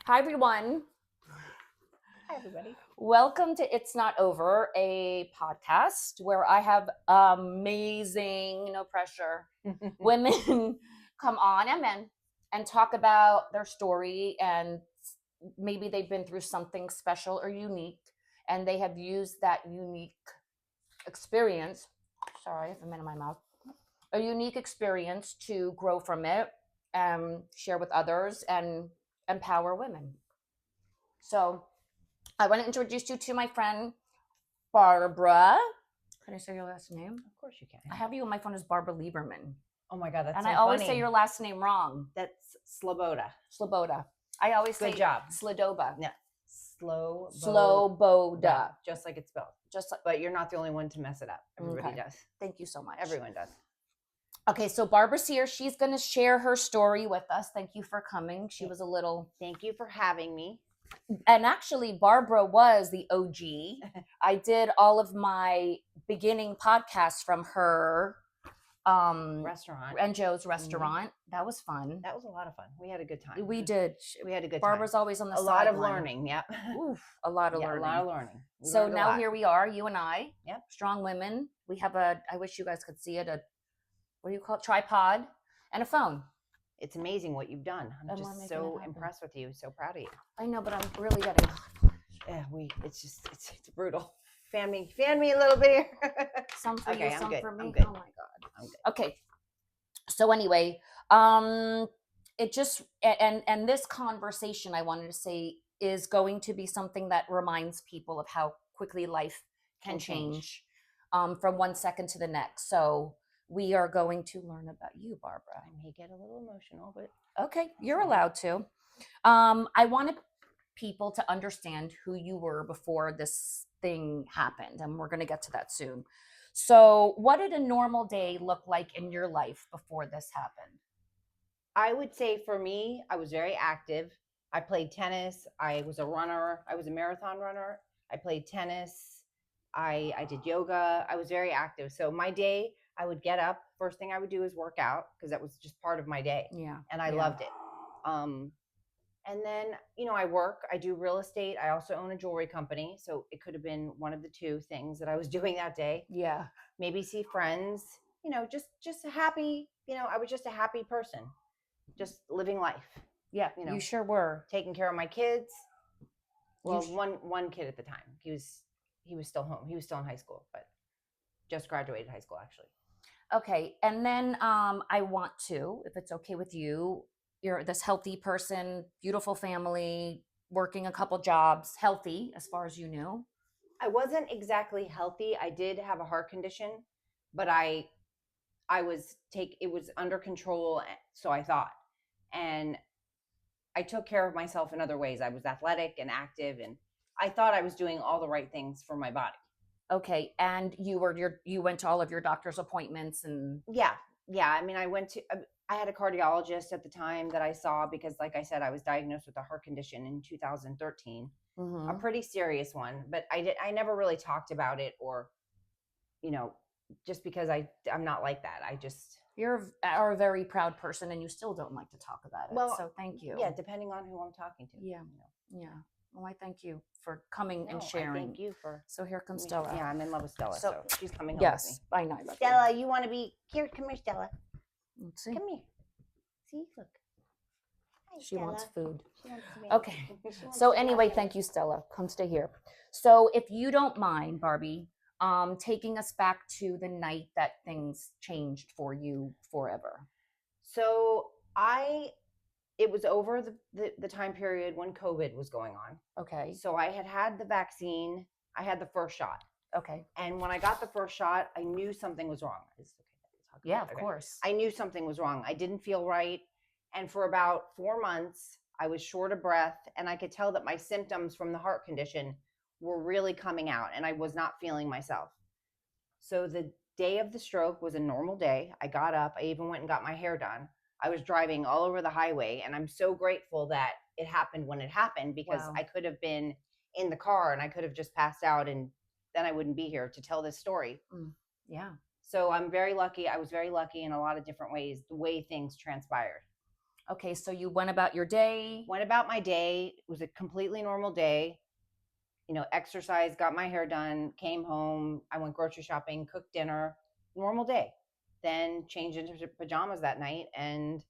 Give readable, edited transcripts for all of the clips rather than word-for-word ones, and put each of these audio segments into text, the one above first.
Hi, everyone. Hi, everybody. Welcome to It's Not Over, a podcast where I have amazing, no pressure, women come on and men and talk about their story, and maybe they've been through something special or unique and they have used that unique experience. Sorry, I have a mint in my mouth. A unique experience to grow from it and share with others and empower women. So, I want to introduce you to my friend Barbara. Can I say your last name? Of course you can. I have you on my phone as Barbara Lieberman. Oh my God, that's and so I always funny. say your last name wrong. That's Sloboda. Sloboda. I always Good say job. Slodoba. No, Sloboda. Just like it's spelled. Just like, But you're not the only one to mess it up. Everybody Okay. does. Thank you so much. Everyone does. Okay, so Barbara's here. She's going to share her story with us. Thank you for coming. She was a little. Thank you for having me. And actually, Barbara was the OG. I did all of my beginning podcasts from her Restaurant. and Joe's restaurant. That was fun. That was a lot of fun. We had a good time. We did. We had a good Barbara's time. always on the A lot of sideline. learning. Yep. Oof, a lot of learning. A lot of learning. So now here we are, you and I. Yep. Strong women. We have I wish you guys could see it, what do you call it? Tripod and a phone. It's amazing what you've done. I'm just so impressed with you. So proud of you. I know, but I'm really getting. Yeah, it's brutal. Fan me a little bit here. Some for you, some for me. I'm good. Oh my God. I'm good. Okay. So anyway, it just and this conversation I wanted to say is going to be something that reminds people of how quickly life can change from one second to the next. So we are going to learn about you, Barbara. I may get a little emotional, but okay, you're allowed to. I wanted people to understand who you were before this thing happened, and we're going to get to that soon. So, what did a normal day look like in your life before this happened? I would say for me, I was very active. I played tennis. I was a runner. I was a marathon runner. I played tennis. I did yoga. I was very active. So my day, I would get up. First thing I would do is work out because that was just part of my day. Yeah. And I loved it. And then, I work. I do real estate. I also own a jewelry company. So it could have been one of the two things that I was doing that day. Yeah. Maybe see friends, just a happy, I was just a happy person. Just living life. Yeah, you sure were. Taking care of my kids. Well, one kid at the time. He was still home. He was still in high school, but just graduated high school actually. Okay, and then I want to, if it's okay with you, you're this healthy person, beautiful family, working a couple jobs, healthy as far as you knew. I wasn't exactly healthy. I did have a heart condition, but it was under control, so I thought. And I took care of myself in other ways. I was athletic and active, and I thought I was doing all the right things for my body. Okay, and you went to all of your doctor's appointments and yeah. I mean, I had a cardiologist at the time that I saw because, like I said, I was diagnosed with a heart condition in 2013, a pretty serious one. But I never really talked about it, or, just because I'm not like that. You're a very proud person, and you still don't like to talk about it. Well, so thank you. Yeah, depending on who I'm talking to. Yeah, yeah. Well, I thank you for coming and sharing. Thank you for. So here comes Stella. Yeah, I'm in love with Stella, so she's coming home yes, with me. I know. Stella, you want to be here? Come here, Stella. Let's see. Come here. See, look. Hi, she Stella. wants food. She wants okay. So anyway, thank you, Stella. Come stay here. So if you don't mind, Barbie, taking us back to the night that things changed for you forever. So it was over the time period when COVID was going on. Okay. So I had the vaccine. I had the first shot. Okay. And when I got the first shot, I knew something was wrong. Yeah, of course. I knew something was wrong. I didn't feel right. And for about 4 months, I was short of breath, and I could tell that my symptoms from the heart condition were really coming out, and I was not feeling myself. So the day of the stroke was a normal day. I got up. I even went and got my hair done. I was driving all over the highway, and I'm so grateful that it happened when it happened, because I could have been in the car and I could have just passed out, and then I wouldn't be here to tell this story. Yeah. So I'm very lucky. I was very lucky in a lot of different ways, the way things transpired. Okay, so you went about your day. Went about my day. It was a completely normal day. Exercised, got my hair done, came home. I went grocery shopping, cooked dinner, normal day. Then changed into pajamas that night. And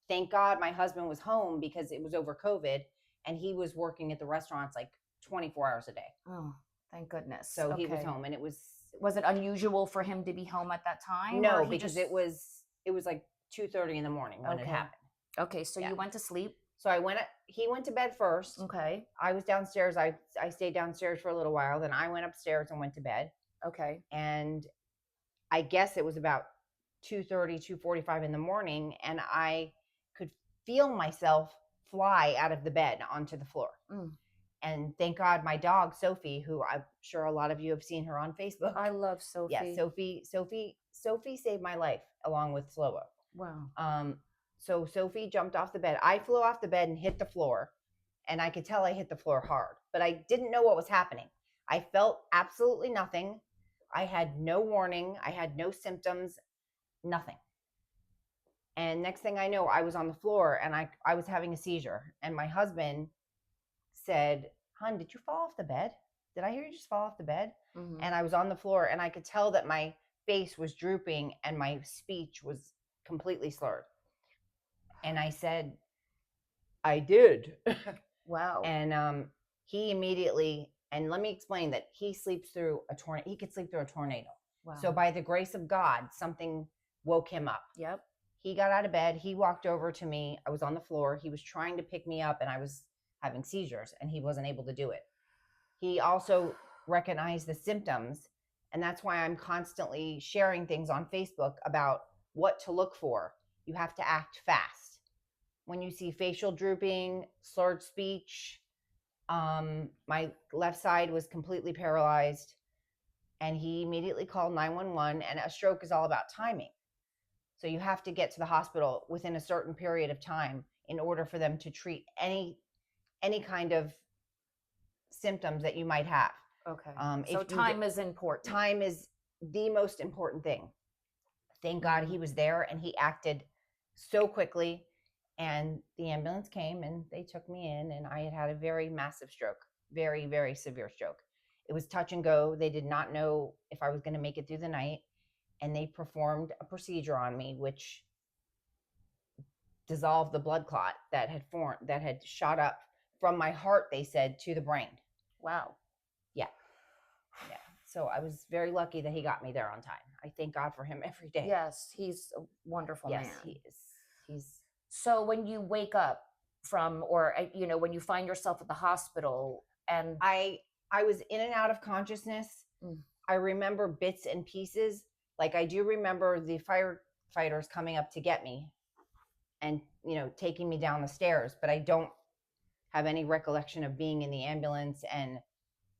thank God my husband was home because it was over COVID and he was working at the restaurants like 24 hours a day. Oh, thank goodness. So he was home, and it was it unusual for him to be home at that time? no, because it was like 2:30 in the morning when it happened. Okay, so you went to sleep. So he went to bed first. Okay. I was downstairs. I stayed downstairs for a little while. Then I went upstairs and went to bed. Okay. And I guess it was about 2:30, 2:45 in the morning. And I could feel myself fly out of the bed onto the floor. And thank God my dog, Sophie, who I'm sure a lot of you have seen her on Facebook. I love Sophie. Yeah, Sophie saved my life along with Slobo. Wow. So Sophie jumped off the bed. I flew off the bed and hit the floor. And I could tell I hit the floor hard, but I didn't know what was happening. I felt absolutely nothing. I had no warning. I had no symptoms, nothing. And next thing I know, I was on the floor and I was having a seizure. And my husband said, "Hon, did you fall off the bed? Did I hear you just fall off the bed?" And I was on the floor and I could tell that my face was drooping and my speech was completely slurred. And I said, "I did." Wow. And he immediately, and let me explain that he sleeps through a tornado. He could sleep through a tornado. Wow. So by the grace of God, something woke him up. Yep. He got out of bed. He walked over to me. I was on the floor. He was trying to pick me up and I was having seizures and he wasn't able to do it. He also recognized the symptoms. And that's why I'm constantly sharing things on Facebook about what to look for. You have to act fast. When you see facial drooping, slurred speech, my left side was completely paralyzed, and he immediately called 911. And a stroke is all about timing. So you have to get to the hospital within a certain period of time in order for them to treat any kind of symptoms that you might have. Okay. So time is important. Time is the most important thing. Thank God he was there and he acted so quickly. And the ambulance came and they took me in, and I had a very massive stroke, very, very severe stroke. It was touch and go. They did not know if I was going to make it through the night. And they performed a procedure on me, which dissolved the blood clot that had shot up from my heart, they said, to the brain. Wow. Yeah. So I was very lucky that he got me there on time. I thank God for him every day. Yes, he's a wonderful man. Yes, he is. He's. So when you wake up from, or when you find yourself at the hospital, and I was in and out of consciousness. I remember bits and pieces. Like I do remember the firefighters coming up to get me and, taking me down the stairs, but I don't have any recollection of being in the ambulance. And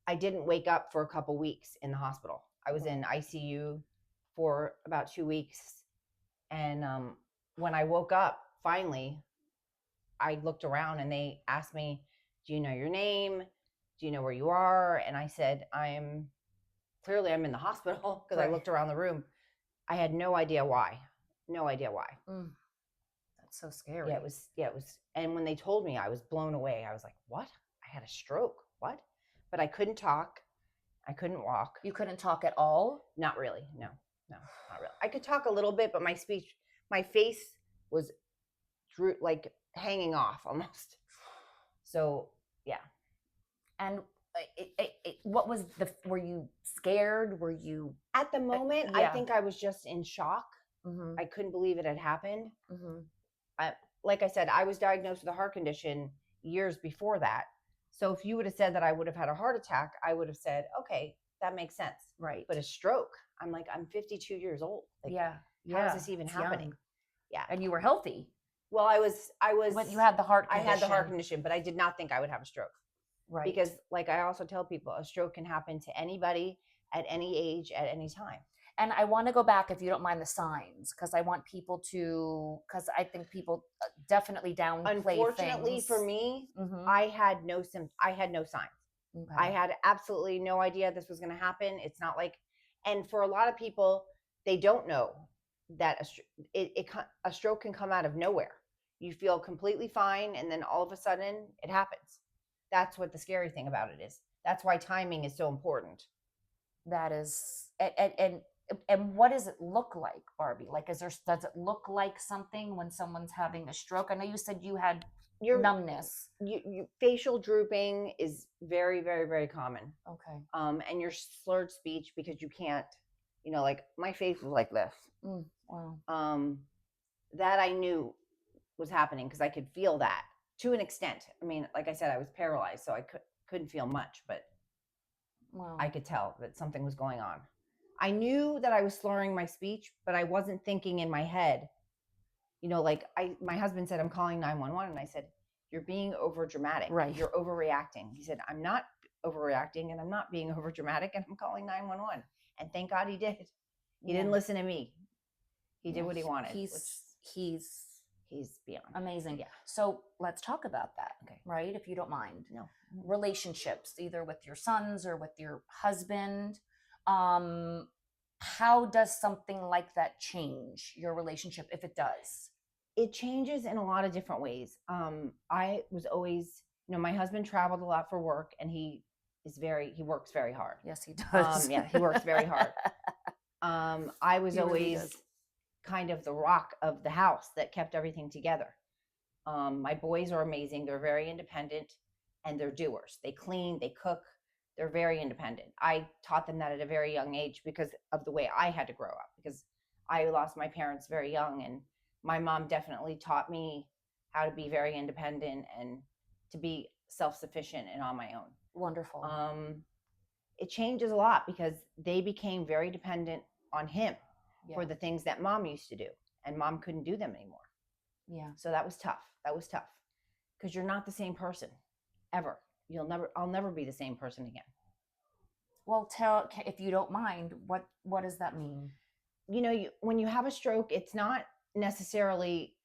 I didn't wake up for a couple weeks in the hospital. I was in ICU for about 2 weeks. And when I woke up, finally, I looked around and they asked me, "Do you know your name? Do you know where you are?" And I said, I'm in the hospital, because I looked around the room. I had no idea why. That's so scary. Yeah, it was. And when they told me, I was blown away. I was like, what? I had a stroke. What? But I couldn't talk. I couldn't walk. You couldn't talk at all? Not really. No, not really. I could talk a little bit, but my face was like hanging off almost. So, yeah. And what was were you scared? Were you? At the moment, I think I was just in shock. Mm-hmm. I couldn't believe it had happened. Mm-hmm. Like I said, I was diagnosed with a heart condition years before that. So if you would have said that I would have had a heart attack, I would have said, okay, that makes sense. Right. But a stroke, I'm like, I'm 52 years old. Like, how is this even happening? Young. Yeah. And you were healthy. Well, I was. But you had the heart condition. I had the heart condition, but I did not think I would have a stroke. Right. Because like I also tell people, a stroke can happen to anybody at any age, at any time. And I want to go back, if you don't mind, the signs, because I want people to, because I think people definitely downplay Unfortunately things. for me, Mm-hmm. I had no signs. Okay. I had absolutely no idea this was going to happen. It's not like, and for a lot of people, they don't know that a stroke can come out of nowhere. You feel completely fine, and then all of a sudden it happens. That's what the scary thing about it is. That's why timing is so important. That is, and what does it look like, Barbie? Like, does it look like something when someone's having a stroke? I know you said you had Your numbness. facial drooping is very, very, very common. Okay. And your slurred speech, because you can't, like my face was like this. Wow. That I knew was happening because I could feel that to an extent. I mean, like I said, I was paralyzed, so I couldn't feel much, but Wow. I could tell that something was going on. I knew that I was slurring my speech, but I wasn't thinking in my head. Like my husband said, I'm calling 911, and I said, you're being over dramatic. Right. You're overreacting. He said, I'm not overreacting, and I'm not being over dramatic, and I'm calling 911. And thank God he did. He didn't listen to me. He did what he wanted. He's beyond amazing. Yeah. So let's talk about that. Okay. Right? If you don't mind. No. Relationships, either with your sons or with your husband. How does something like that change your relationship, if it does? It changes in a lot of different ways. I was always, my husband traveled a lot for work, and he works very hard. Yes, he does. He works very hard. I was always kind of the rock of the house that kept everything together. My boys are amazing. They're very independent, and they're doers. They clean, they cook. They're very independent. I taught them that at a very young age because of the way I had to grow up, because I lost my parents very young, and my mom definitely taught me how to be very independent and to be self-sufficient and on my own. Wonderful. It changes a lot because they became very dependent on him for the things that mom used to do, and mom couldn't do them anymore. Yeah. So that was tough. Because you're not the same person ever. I'll never be the same person again. Well, if you don't mind, what does that mean? When you have a stroke, it's not necessarily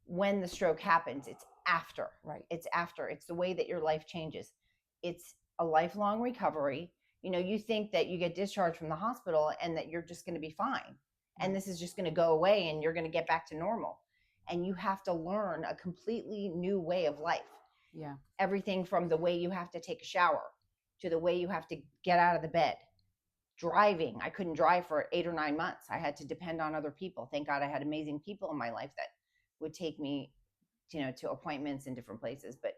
when the stroke happens, it's after. Right. It's after. It's the way that your life changes. It's a lifelong recovery. You think that you get discharged from the hospital and that you're just going to be fine. And this is just going to go away and you're going to get back to normal. And you have to learn a completely new way of life. Yeah. Everything from the way you have to take a shower to the way you have to get out of the bed. Driving. I couldn't drive for 8 or 9 months. I had to depend on other people. Thank God I had amazing people in my life that would take me, to appointments in different places. But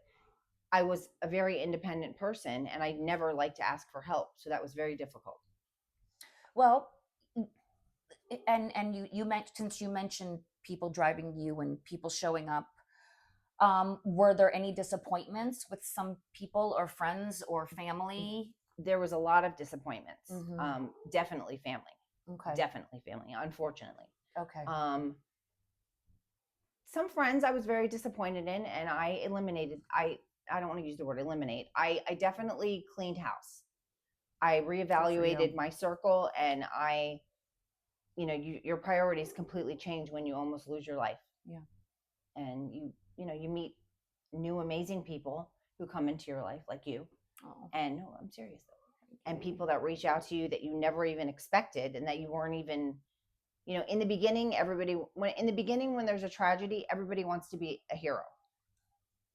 I was a very independent person, and I never liked to ask for help. So that was very difficult. Well, and you mentioned, since you mentioned people driving you and people showing up, were there any disappointments with some people or friends or family? There was a lot of disappointments. Mm-hmm. Definitely family. Okay. Definitely family, unfortunately. Okay. Some friends I was very disappointed in, and I eliminated. I don't want to use the word eliminate. I definitely cleaned house. I reevaluated my circle, and your priorities completely change when you almost lose your life. Yeah. And you meet new amazing people who come into your life, like you. Oh. And no, I'm serious though. And people that reach out to you that you never even expected, and that you weren't even, in the beginning, when there's a tragedy, everybody wants to be a hero.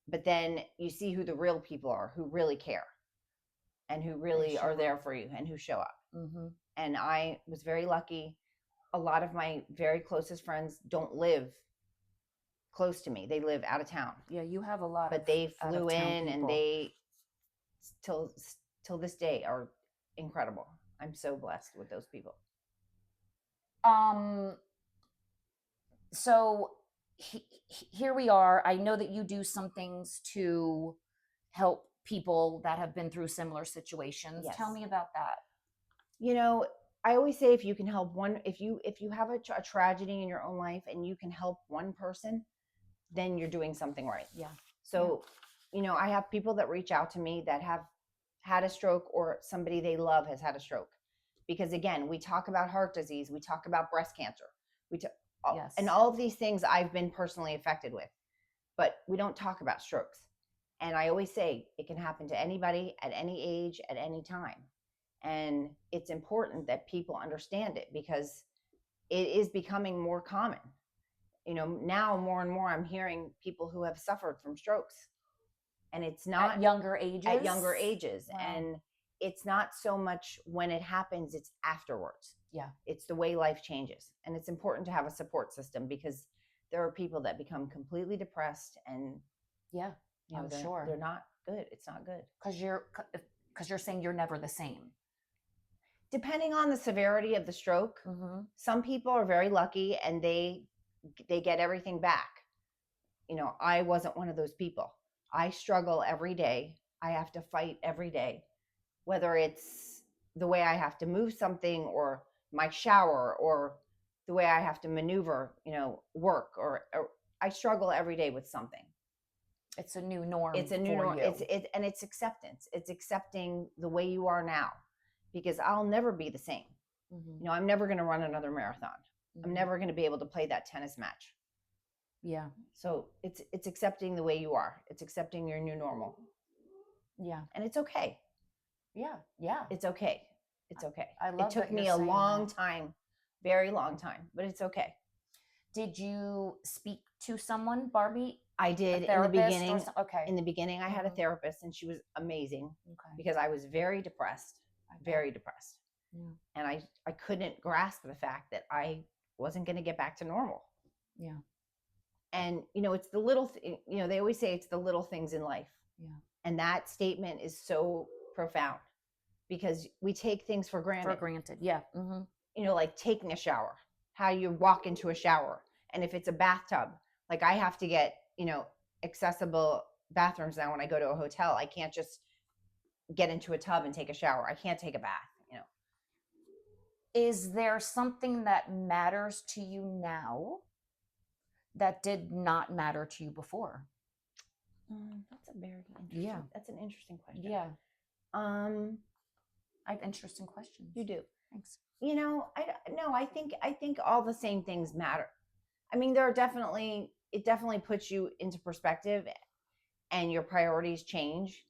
But then you see who the real people are, who really care and who really are there for you and who show up. Mm-hmm. And I was very lucky. A lot of my very closest friends don't live close to me. They live out of town. Yeah, you have a lot but they flew in people. And they till this day are incredible. I'm so blessed with those people. So here we are. I know that you do some things to help people that have been through similar situations. Yes. Tell me about that. I always say, if you can help if you have a tragedy in your own life and you can help one person, then you're doing something right. Yeah. So, I have people that reach out to me that have had a stroke, or somebody they love has had a stroke. Because again, we talk about heart disease, we talk about breast cancer, yes. And all of these things I've been personally affected with, but we don't talk about strokes. And I always say it can happen to anybody at any age, at any time. And it's important that people understand it, because it is becoming more common. now more and more I'm hearing people who have suffered from strokes, and it's not at younger ages. Wow. And it's not so much when it happens, it's afterwards. Yeah. It's the way life changes. And it's important to have a support system, because there are people that become completely depressed, and yeah, they're not good. It's not good. Because you're saying you're never the same. Depending on the severity of the stroke, some people are very lucky and they get everything back. I wasn't one of those people. I struggle every day. I have to fight every day, whether it's the way I have to move something, or my shower, or the way I have to maneuver, work, or I struggle every day with something. It's a new norm. It's a new norm. And it's acceptance. It's accepting the way you are now, because I'll never be the same. I'm never going to run another marathon. I'm never going to be able to play that tennis match. Yeah. So it's accepting the way you are. It's accepting your new normal. Yeah. And it's okay. Yeah. Yeah. It's okay. It's okay. I love it. Took me a long time, very long time, but it's okay. Did you speak to someone, Barbie? I did in the beginning. Okay. In the beginning, I had a therapist, and she was amazing. Okay. Because I was very depressed, very depressed. Yeah. And I couldn't grasp the fact that I wasn't going to get back to normal. Yeah. And, it's the little, they always say it's the little things in life. Yeah. And that statement is so profound, because we take things for granted. Yeah. Like taking a shower, how you walk into a shower. And if it's a bathtub, like I have to get, accessible bathrooms now when I go to a hotel. I can't just get into a tub and take a shower. I can't take a bath, Is there something that matters to you now that did not matter to you before? That's a very interesting. That's an interesting question. Yeah. I have interesting questions. You do. Thanks. I think all the same things matter. I mean, it definitely puts you into perspective, and your priorities change.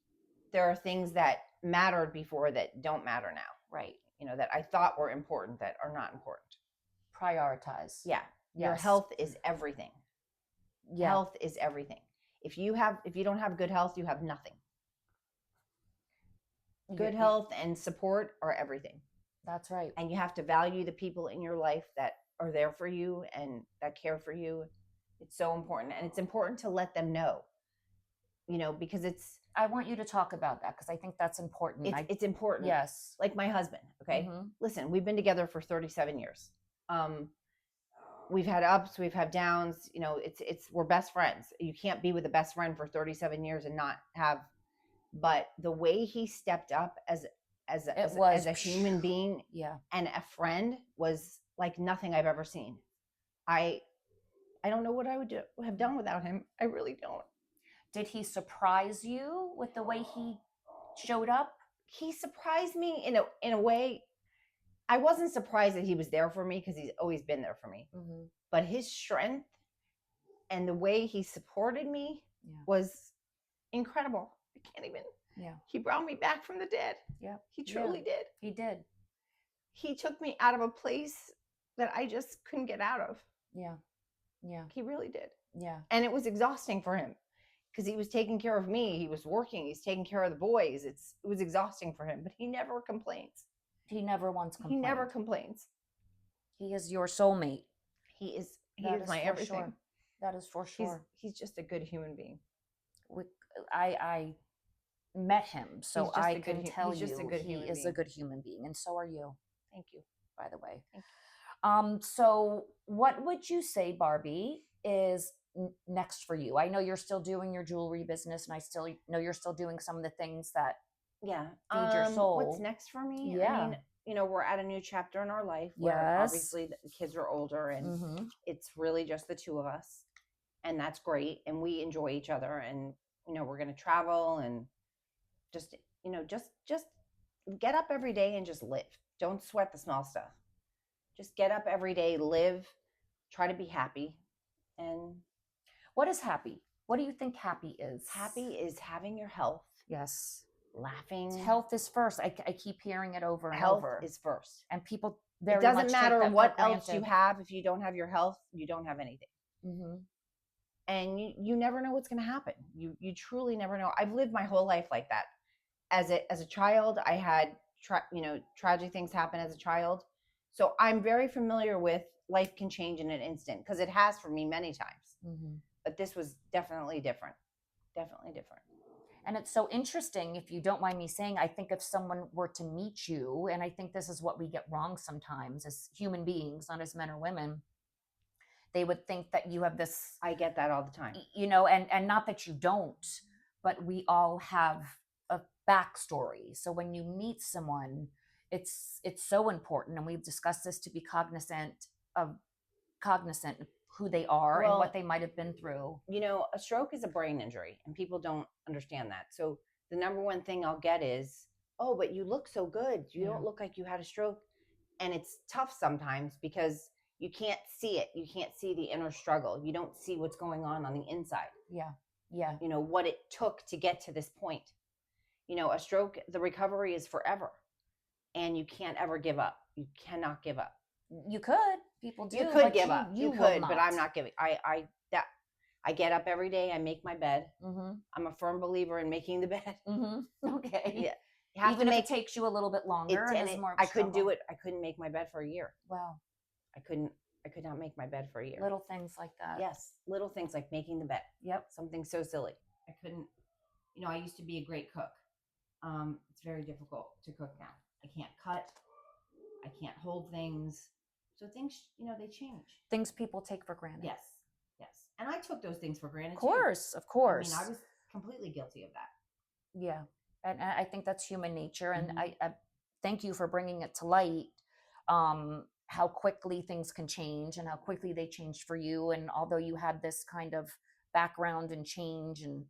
There are things that mattered before that don't matter now. Right. That I thought were important that are not important. Prioritize. Yeah. Yes. Your health is everything. Yeah. Health is everything. If you don't have good health, you have nothing. Good health and support are everything. That's right. And you have to value the people in your life that are there for you and that care for you. It's so important. And it's important to let them know, because I want you to talk about that, because I think that's important. It's important. Yes. Like my husband. Okay. Listen, we've been together for 37 years. We've had ups, we've had downs, we're best friends. You can't be with a best friend for 37 years and not have, but the way he stepped up as a human being, and a friend, was like nothing I've ever seen. I don't know what I would have done without him. I really don't. Did he surprise you with the way he showed up? He surprised me in a way. I wasn't surprised that he was there for me, because he's always been there for me. But his strength and the way he supported me was incredible. I can't even. Yeah. He brought me back from the dead. Yeah. He truly did. He did. He took me out of a place that I just couldn't get out of. Yeah. Yeah. He really did. Yeah. And it was exhausting for him, because he was taking care of me. He was working. He's taking care of the boys. It was exhausting for him, but he never complains. He never once complains. He never complains. He is your soulmate. He is my everything. Sure. That is for sure. He's just a good human being. I met him, so I can tell you he is a good human being, and so are you. Thank you. By the way. Thank you. So what would you say, Barbie, is next for you? I know you're still doing your jewelry business, and I still know you're still doing some of the things that feed your soul. What's next for me? Yeah. I mean, we're at a new chapter in our life where obviously the kids are older, and it's really just the two of us, and that's great. And we enjoy each other, and we're going to travel, and just get up every day and just live. Don't sweat the small stuff. Just get up every day, live, try to be happy. And what is happy? What do you think happy is? Happy is having your health. Yes. Laughing. Health is first. I keep hearing it over and health over. Health is first. And people very much. It doesn't much matter take that what for else granted. you have. If you don't have your health, you don't have anything. Mm-hmm. And you never know what's going to happen. You truly never know. I've lived my whole life like that. As a child, I had tragic things happen as a child, so I'm very familiar with life can change in an instant, because it has for me many times. Mm-hmm. But this was definitely different. Definitely different. And it's so interesting, if you don't mind me saying, I think if someone were to meet you, and I think this is what we get wrong sometimes as human beings, not as men or women, they would think that you have this, I get that all the time. and not that you don't, but we all have a backstory. So when you meet someone, it's so important, and we've discussed this, to be cognizant of who they are and what they might have been through. A stroke is a brain injury, and people don't understand that. So the number one thing I'll get is, oh, but you look so good. You don't look like you had a stroke. And it's tough sometimes because you can't see it. You can't see the inner struggle. You don't see what's going on the inside. Yeah. Yeah. What it took to get to this point. A stroke, the recovery is forever, and you can't ever give up. You cannot give up. You could. People do. You could give up. You could, but I'm not giving. I get up every day. I make my bed. Mm-hmm. I'm a firm believer in making the bed. Mm-hmm. Okay. Yeah. Even if it takes you a little bit longer, I couldn't do it. I couldn't make my bed for a year. Wow. I could not make my bed for a year. Little things like that. Yes. Little things like making the bed. Yep. Something so silly. I couldn't, I used to be a great cook. It's very difficult to cook now. I can't cut. I can't hold things. So things, they change. Things people take for granted. Yes. Yes. And I took those things for granted. Of course. Of course. I was completely guilty of that. Yeah. And I think that's human nature. And I thank you for bringing it to light, how quickly things can change and how quickly they changed for you. And although you had this kind of background and change, and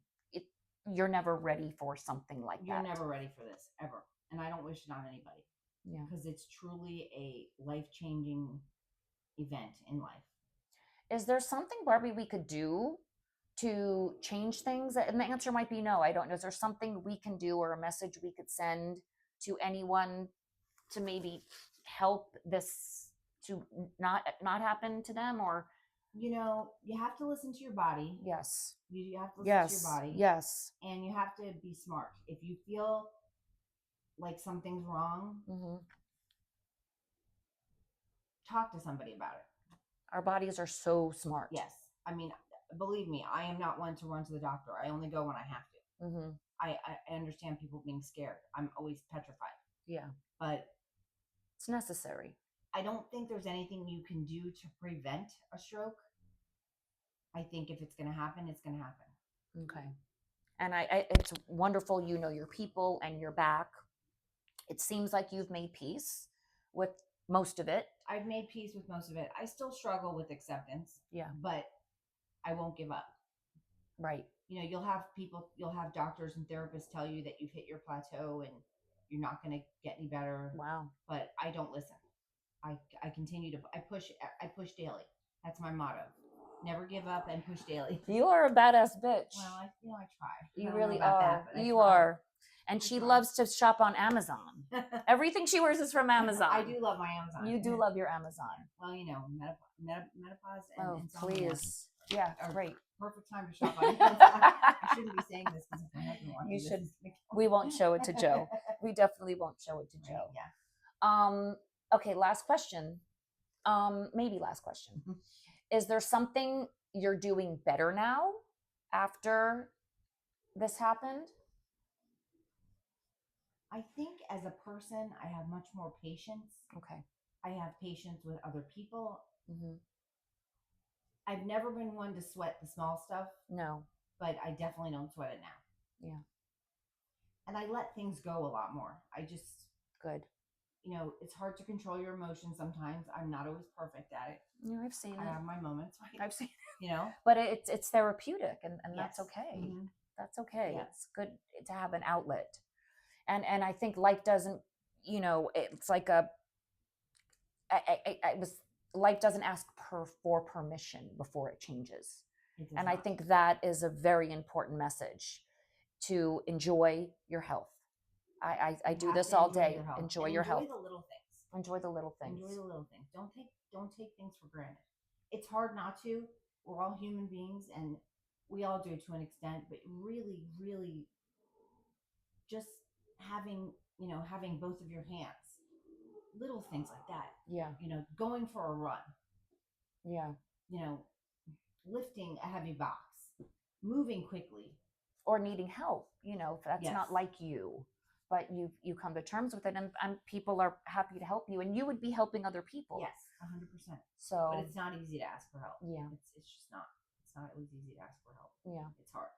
you're never ready for something like that. You're never ready for this, ever. And I don't wish it on anybody. Yeah. Because it's truly a life-changing event in life. Is there something, Barbie, we could do to change things? And the answer might be no. I don't know. Is there something we can do, or a message we could send to anyone to maybe help this to not happen to them? Or you have to listen to your body. Yes. You have to listen to your body. Yes. And you have to be smart. If you feel like something's wrong, talk to somebody about it. Our bodies are so smart. Yes. I mean, believe me, I am not one to run to the doctor. I only go when I have to. Mm-hmm. I understand people being scared. I'm always petrified. Yeah. But it's necessary. I don't think there's anything you can do to prevent a stroke. I think if it's going to happen, it's going to happen. Okay. And it's wonderful. Your people and you're back. It seems like you've made peace with most of it. I've made peace with most of it. I still struggle with acceptance. Yeah. But I won't give up. Right. You'll have doctors and therapists tell you that you've hit your plateau and you're not going to get any better. Wow. But I don't listen. I continue to, I push daily. That's my motto. Never give up and push daily. You are a badass bitch. Well, I try. You really are. You are. And she loves to shop on Amazon. Everything she wears is from Amazon. I do love my Amazon. You do love your Amazon. Well, menopause and please. Yeah, great. Perfect time to shop on Amazon. I shouldn't be saying this because my husband wants you should. We won't show it to Joe. We definitely won't show it to Joe. Yeah. Okay, last question. Maybe last question. Mm-hmm. Is there something you're doing better now after this happened? I think as a person, I have much more patience. Okay. I have patience with other people. Mm-hmm. I've never been one to sweat the small stuff. No. But I definitely don't sweat it now. Yeah. And I let things go a lot more. I just... Good. It's hard to control your emotions sometimes. I'm not always perfect at it. Yeah, I've seen it. I have my moments. Right? I've seen it. But it's therapeutic, and yes. That's okay. Mm-hmm. That's okay. Yes. It's good to have an outlet. And I think life doesn't, it's like life doesn't ask for permission before it changes. And I think that is a very important message, to enjoy your health. I do this all day. Enjoy your health. Enjoy the little things. Enjoy the little things. Enjoy the little things. Don't take things for granted. It's hard not to we're all human beings, and we all do to an extent, but really, really just having, having both of your hands, little things like that, Yeah. going for a run, Yeah. lifting a heavy box, moving quickly. Or needing help, if that's Yes. not like you, but you come to terms with it, and people are happy to help you, and you would be helping other people. Yes, 100%. So, But it's not easy to ask for help. Yeah. It's just not. It's not always easy to ask for help. Yeah. It's hard.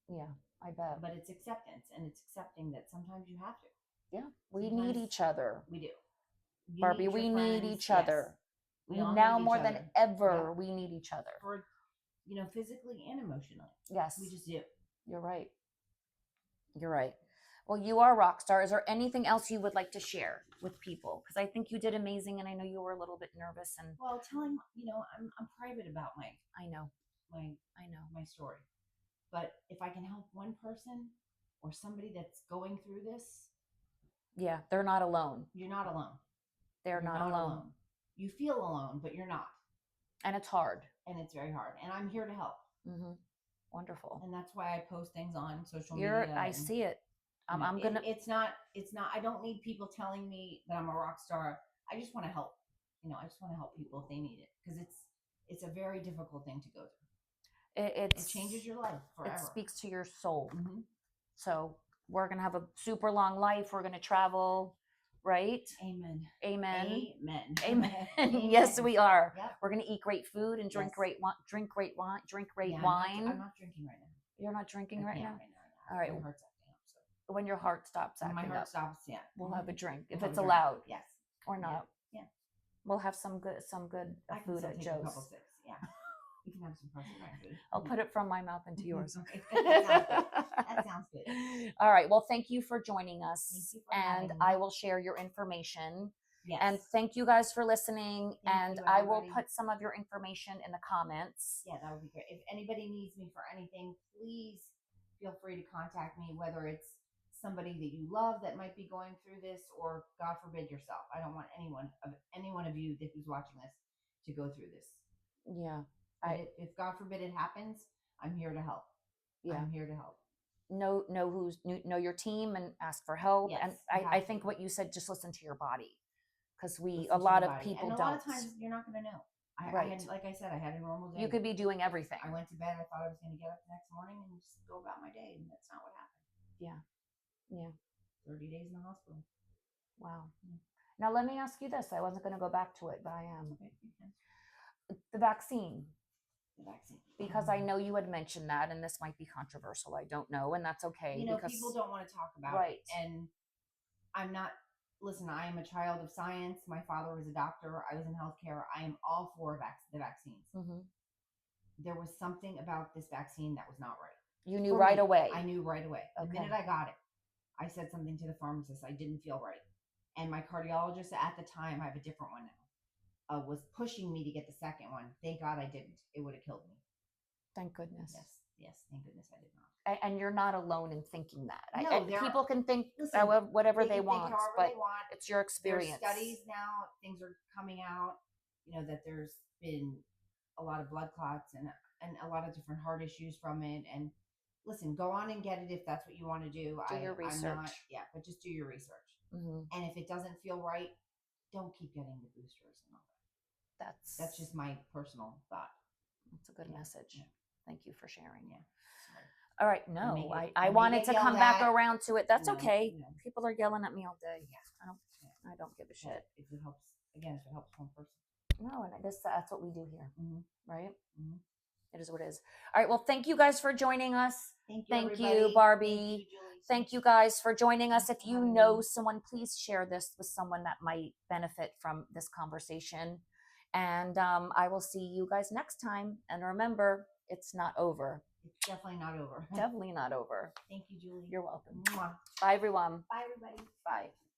Yeah, I bet. But it's acceptance, and it's accepting that sometimes you have to. Yeah, we need each other. We do. Barbie, we need each other. We all now need more each than other. ever, Yep. we need each other. For, physically and emotionally. Yes. We just do. You're right. You're right. Well, you are a rock star. Is there anything else you would like to share with people? Because I think you did amazing, and I know you were a little bit nervous. And well, telling, I'm private about I know my story. But if I can help one person or somebody that's going through this, yeah, they're not alone. You're not alone. You're not alone. You feel alone, but you're not. And it's hard. And it's very hard. And I'm here to help. Mm-hmm. Wonderful. And that's why I post things on social media. I see it. I'm gonna. It's not. I don't need people telling me that I'm a rock star. I just want to help. I just want to help people if they need it, because it's a very difficult thing to go through. It changes your life forever. It speaks to your soul. Mm-hmm. So we're gonna have a super long life. We're gonna travel, right? Amen. Amen. Amen. Amen. Amen. Yes, we are. Yep. We're gonna eat great food and drink great wine. Drink great wine. I'm not drinking right now. You're not drinking right now. All right. My heart's acting up. So when your heart stops acting when my heart up, stops, yeah, we'll have a drink if We'll it's allowed. Yes. Or not. Yeah. We'll have some good food at Joe's. A couple sips. Yeah. You can have some Preston food. I'll put it from my mouth into yours. That sounds good. All right. Well, thank you for joining us. Thank you for and having me. I will share your information. Yes. And thank you guys for listening. Thank you, I will everybody. put some of your information in the comments. Yeah, that would be great. If anybody needs me for anything, please feel free to contact me, whether it's somebody that you love that might be going through this, or God forbid yourself. I don't want any one of you who's watching this to go through this. Yeah. If God forbid it happens, I'm here to help. Yeah. I'm here to help. Know your team and ask for help. Yes, and I think what you said, just listen to your body, because a lot of people and a don't. lot of times you're not going to know. I had, like I said, I had a normal day. You could be doing everything. I went to bed. I thought I was going to get up the next morning and just go about my day, and that's not what happened. Yeah. Yeah. 30 days in the hospital. Wow. Now let me ask you this. I wasn't going to go back to it, but I am. Okay. The vaccine. vaccine. Because I know you had mentioned that, and this might be controversial. I don't know, and that's okay. You know, because people don't want to talk about right. it. And I'm not, listen, I am a child of science. My father was a doctor. I was in healthcare. I am all for the vaccines. Mm-hmm. There was something about this vaccine that was not right. You knew right away. I knew right away. Okay. The minute I got it, I said something to the pharmacist. I didn't feel right. And my cardiologist at the time, I have a different one now, was pushing me to get the second one. Thank God I didn't. It would have killed me. Thank goodness. Yes. Thank goodness I did not. And you're not alone in thinking that. No, people can think whatever they want, but it's your experience. There's studies now. Things are coming out. You know that there's been a lot of blood clots and a lot of different heart issues from it. And listen, go on and get it if that's what you want to do. Do your research. But just do your research. Mm-hmm. And if it doesn't feel right, don't keep getting the boosters and all that. That's just my personal thought. That's a good message. Yeah. Thank you for sharing. Yeah. Sorry. All right. No, I wanted to come back around to it. That's okay. No. People are yelling at me all day. Yeah. I don't give a shit. If it helps one person. No, and that's what we do here. Mm-hmm. Right? Mm-hmm. It is what it is. All right. Well, thank you guys for joining us. Thank you, Barbie. Thank you, Julie. Thank you guys for joining us. If you know someone, please share this with someone that might benefit from this conversation. And I will see you guys next time. And remember, it's not over. It's definitely not over. Definitely not over. Thank you, Julie. You're welcome. Mwah. Bye, everyone. Bye, everybody. Bye.